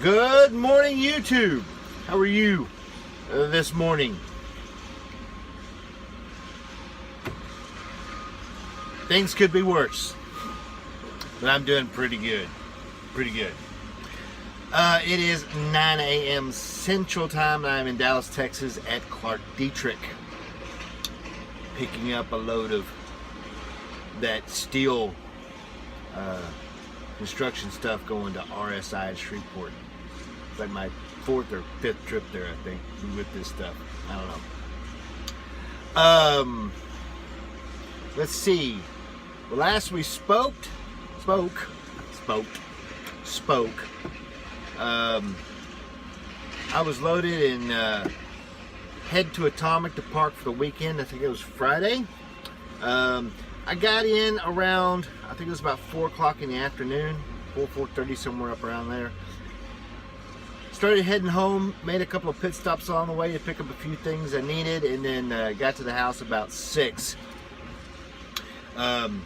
Good morning, YouTube. How are you this morning? Things could be worse, but I'm doing pretty good. It is 9 a.m. Central Time, and I'm in Dallas, Texas at Clark Dietrich, picking up a load of that steel construction stuff going to RSI in Shreveport. It's like my 4th or 5th trip there, I think, with this stuff. I don't know. Let's see. Well, last we spoke. I was loaded and head to Atomic to park for the weekend. I think it was Friday. I got in around, I think it was about 4 o'clock in the afternoon, 4:30, somewhere up around there. Started heading home, made a couple of pit stops along the way to pick up a few things I needed, and then got to the house about 6. And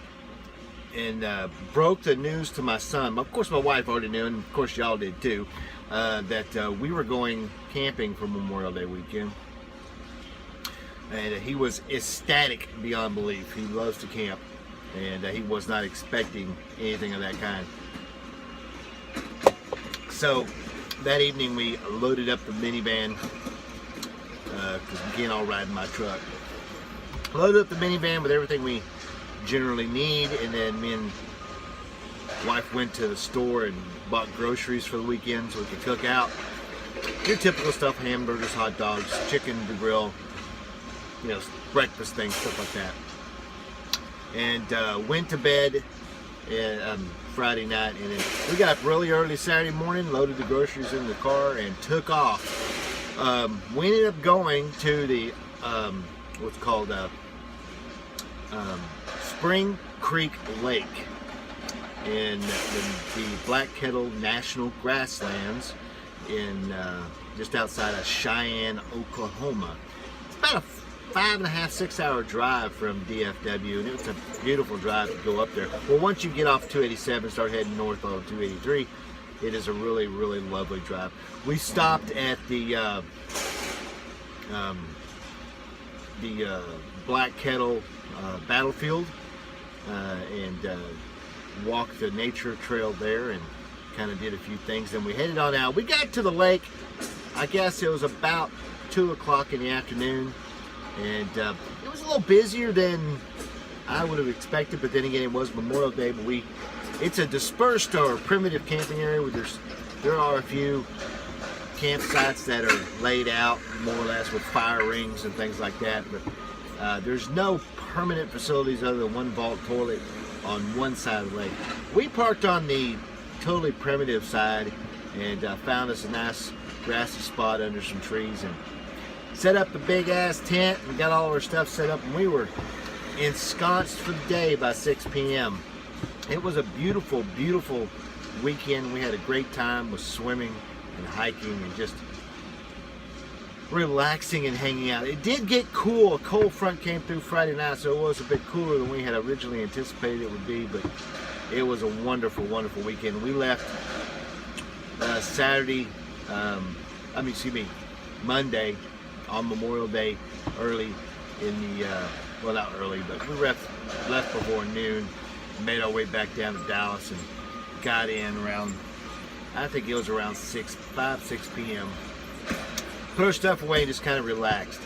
broke the news to my son. Of course, my wife already knew, and of course y'all did too, that we were going camping for Memorial Day weekend. And he was ecstatic beyond belief. He loves to camp, and he was not expecting anything of that kind. So that evening we loaded up the minivan, because we can't all ride in my truck. Loaded up the minivan with everything we generally need, and then me and wife went to the store and bought groceries for the weekend so we could cook out. Your typical stuff: hamburgers, hot dogs, chicken to grill, you know, breakfast things, stuff like that. And went to bed Friday night, and then we got up really early Saturday morning, loaded the groceries in the car, and took off. We ended up going to the what's called Spring Creek Lake in the Black Kettle National Grasslands in just outside of Cheyenne, Oklahoma. It's about a 5.5, 6 hour drive from DFW, and it's a beautiful drive to go up there. Well, once you get off 287, start heading north on 283, it is a really, really lovely drive. We stopped at the Black Kettle battlefield and walked the nature trail there and kind of did a few things. Then we headed on out. We got to the lake, I guess it was about 2 o'clock in the afternoon, and it was a little busier than I would have expected, but then again, it was Memorial Day. But it's a dispersed or primitive camping area where there are a few campsites that are laid out more or less with fire rings and things like that, but there's no permanent facilities other than one vault toilet on one side of the lake. We parked on the totally primitive side and found us a nice grassy spot under some trees and set up the big ass tent and got all our stuff set up, and we were ensconced for the day by 6 p.m. It was a beautiful, beautiful weekend. We had a great time with swimming and hiking and just relaxing and hanging out. It did get cool. A cold front came through Friday night, so it was a bit cooler than we had originally anticipated it would be, but it was a wonderful, wonderful weekend. We left Monday on Memorial Day early in the, well, not early, but we left before noon, made our way back down to Dallas and got in around, I think it was around 5, 6 p.m. Put our stuff away and just kind of relaxed.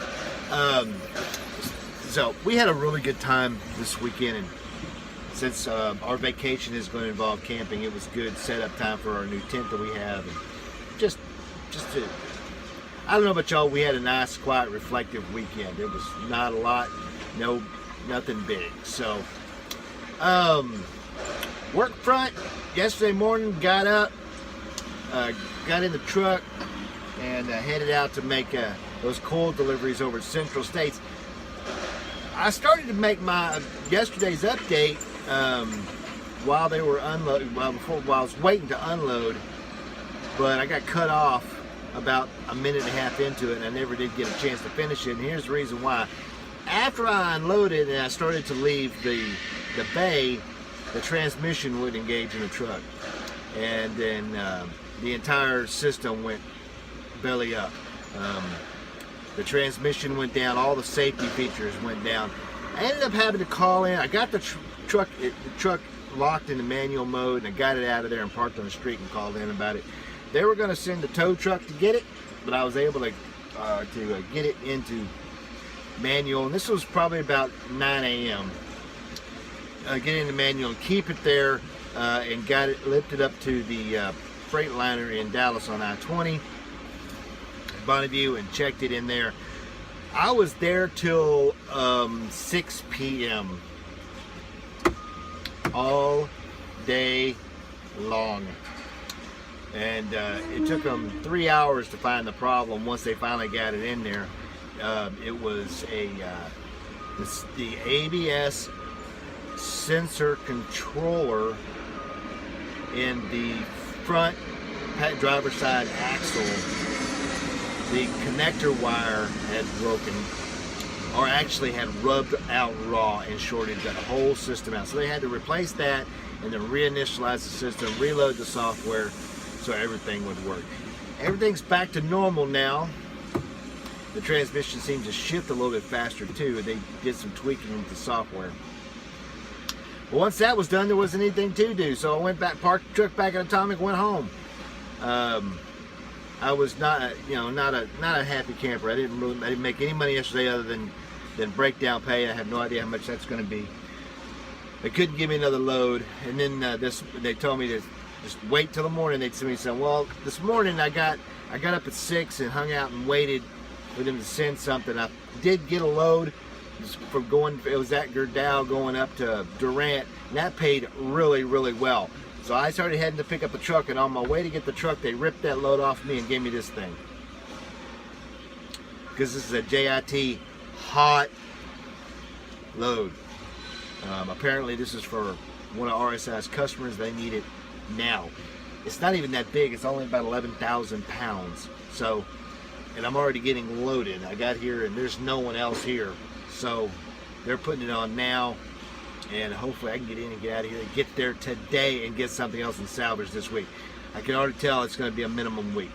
So we had a really good time this weekend, and since our vacation is going to involve camping, it was good setup time for our new tent that we have, and just to, I don't know about y'all, we had a nice, quiet, reflective weekend. It was not a lot, nothing big. So work front, yesterday morning, got up, got in the truck, and headed out to make those coal deliveries over at Central States. I started to make my yesterday's update while they were unloading, while I was waiting to unload, but I got cut off about a minute and a half into it, and I never did get a chance to finish it. And here's the reason why. After I unloaded and I started to leave the bay, the transmission would engage in the truck, and then the entire system went belly up. The transmission went down, all the safety features went down. I ended up having to call in. I got the truck locked into manual mode, and I got it out of there and parked on the street and called in about it. They were going to send the tow truck to get it, but I was able to get it into manual, and this was probably about 9 a.m. Get into manual and keep it there, and got it lifted up to the Freightliner in Dallas on I-20, Bonneview, and checked it in there. I was there till 6 p.m. all day long, and it took them 3 hours to find the problem. Once they finally got it in there, it was the ABS sensor controller in the front driver's side axle. The connector wire had broken, or actually had rubbed out raw and shorted the whole system out. So they had to replace that and then reinitialize the system, reload the software so everything would work. Everything's back to normal now. The transmission seems to shift a little bit faster too. They did some tweaking with the software. But once that was done, there wasn't anything to do. So I went back, parked the truck back at Atomic, went home. I was not a happy camper. I didn't make any money yesterday other than breakdown pay. I have no idea how much that's going to be. They couldn't give me another load, and then they told me to just wait till the morning. They told me, said, well, this morning I got up at 6 and hung out and waited for them to send something. I did get a load from it was at Gerdau going up to Durant, and that paid really, really well. So I started heading to pick up the truck, and on my way to get the truck, they ripped that load off me and gave me this thing. Because this is a JIT hot load. Apparently this is for one of RSI's customers. They need it now. It's not even that big. It's only about 11,000 pounds. So, and I'm already getting loaded. I got here and there's no one else here. So they're putting it on now. And hopefully I can get in and get out of here and get there today and get something else in salvage this week. I can already tell it's going to be a minimum week.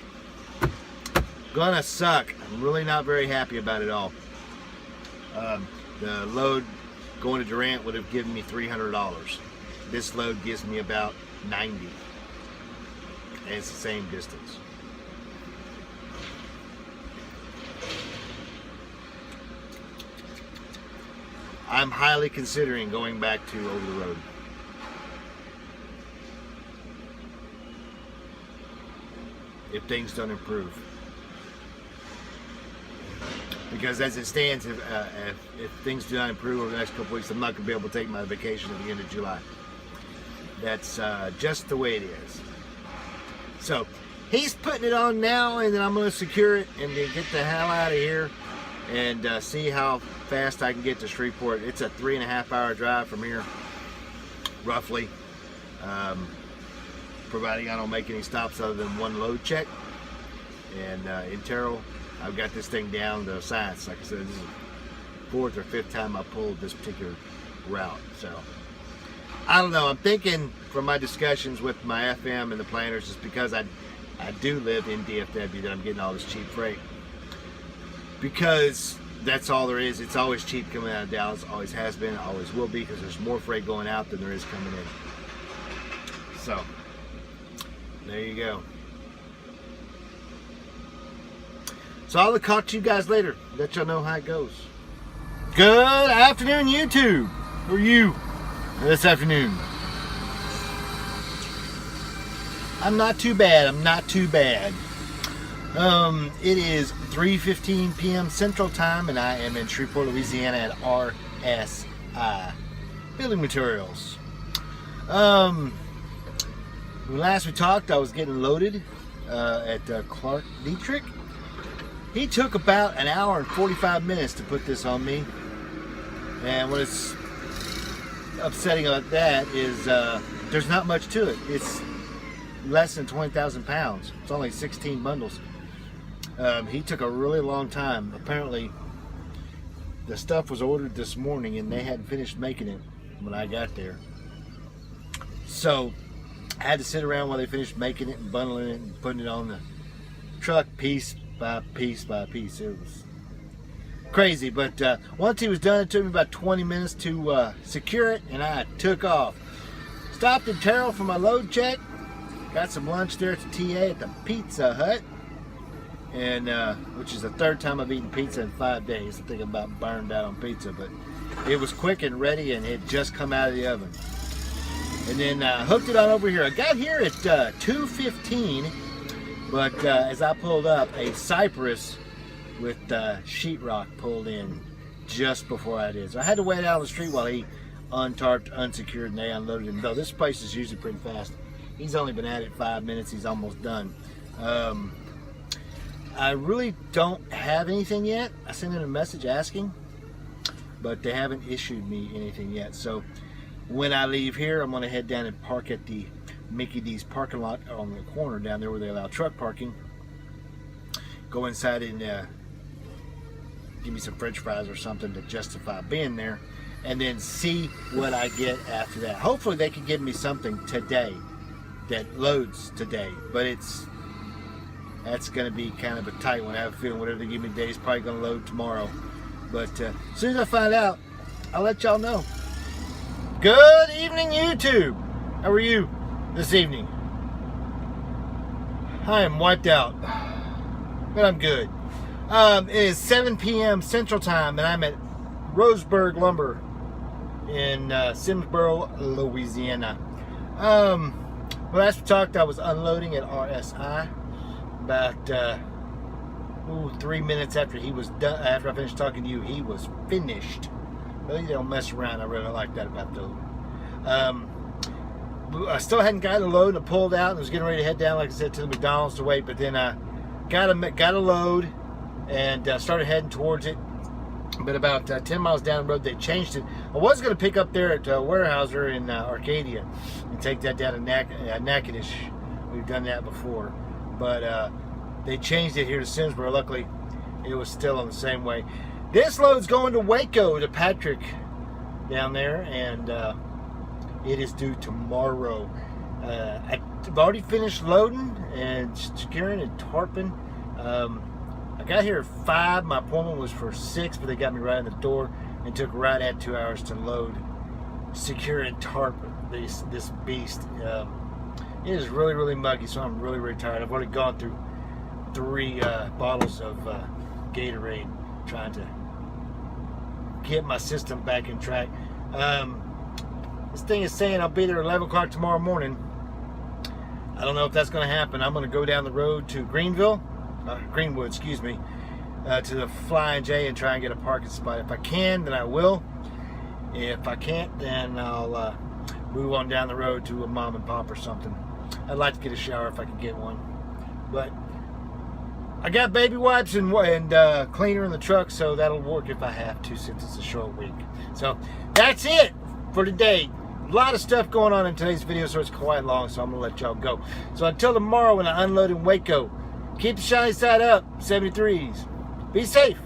Gonna suck. I'm really not very happy about it all. The load going to Durant would have given me $300. This load gives me about 90. And it's the same distance. I'm highly considering going back to over the road. If things don't improve. Because as it stands, if things do not improve over the next couple weeks, I'm not going to be able to take my vacation at the end of July. That's just the way it is. So he's putting it on now, and then I'm going to secure it and then get the hell out of here and see how fast I can get to Shreveport. It's a 3.5 hour drive from here, roughly, providing I don't make any stops other than one load check. And in Terrell, I've got this thing down to science. Like I said, this is the 4th or 5th time I pulled this particular route. So I don't know. I'm thinking from my discussions with my FM and the planners, just because I do live in DFW, that I'm getting all this cheap freight. Because that's all there is. It's always cheap coming out of Dallas. Always has been. Always will be, because there's more freight going out than there is coming in. So there you go. So I'll talk to you guys later. Let y'all know how it goes. Good afternoon, YouTube. How are you this afternoon? I'm not too bad. I'm not too bad. It is 3:15 p.m. Central Time, and I am in Shreveport, Louisiana at RSI Building Materials. When last we talked, I was getting loaded at Clark Dietrich. He took about an hour and 45 minutes to put this on me. And what's upsetting about that is there's not much to it. It's less than 20,000 pounds. It's only 16 bundles. He took a really long time. Apparently, the stuff was ordered this morning and they hadn't finished making it when I got there. So, I had to sit around while they finished making it and bundling it and putting it on the truck piece by piece by piece. It was crazy, but once he was done, it took me about 20 minutes to secure it, and I took off. Stopped in Terrell for my load check. Got some lunch there at the TA at the Pizza Hut, and which is the third time I've eaten pizza in 5 days. I think I'm about burned out on pizza, but it was quick and ready, and it just come out of the oven. And then hooked it on over here. I got here at 2:15, but as I pulled up, a Cypress with sheetrock pulled in just before I did. So I had to wait out on the street while he untarped, unsecured, and they unloaded him. Though this place is usually pretty fast. He's only been at it 5 minutes. He's almost done. I really don't have anything yet. I sent in a message asking, but they haven't issued me anything yet. So when I leave here, I'm going to head down and park at the Mickey D's parking lot on the corner down there where they allow truck parking. Go inside and give me some french fries or something to justify being there, and then see what I get after that. Hopefully they can give me something today that loads today, but that's going to be kind of a tight one. I have a feeling whatever they give me today is probably going to load tomorrow. But as soon as I find out, I'll let y'all know. Good evening, YouTube. How are you this evening? I am wiped out, but I'm good. It is 7 p.m. Central Time, and I'm at Roseburg Lumber in Simsboro, Louisiana. Last we talked, I was unloading at RSI about 3 minutes after he was done. After I finished talking to you, he was finished. Really, they don't mess around. I really like that about those. I still hadn't gotten a load, and I pulled out and was getting ready to head down, like I said, to the McDonald's to wait. But then I got a load and started heading towards it. But about 10 miles down the road, they changed it. I was going to pick up there at Weyerhaeuser in Arcadia and take that down to Natchitoches. We've done that before. But they changed it here to Simsboro. Luckily, it was still on the same way. This load's going to Waco, to Patrick down there, and it is due tomorrow. I've already finished loading and securing and tarping. I got here at 5. My appointment was for 6, but they got me right in the door and took right at 2 hours to load, secure, and tarp this beast. It is really, really muggy, so I'm really, really tired. I've already gone through 3 bottles of Gatorade trying to get my system back in track. This thing is saying I'll be there at 11 o'clock tomorrow morning. I don't know if that's going to happen. I'm going to go down the road to Greenwood, excuse me, to the Flying J and try and get a parking spot. If I can, then I will. If I can't, then I'll move on down the road to a mom and pop or something. I'd like to get a shower if I can get one. But I got baby wipes and cleaner in the truck, so that'll work if I have to, since it's a short week. So that's it for today. A lot of stuff going on in today's video, so it's quite long, so I'm going to let y'all go. So until tomorrow when I unload in Waco, keep the shiny side up, 73s. Be safe.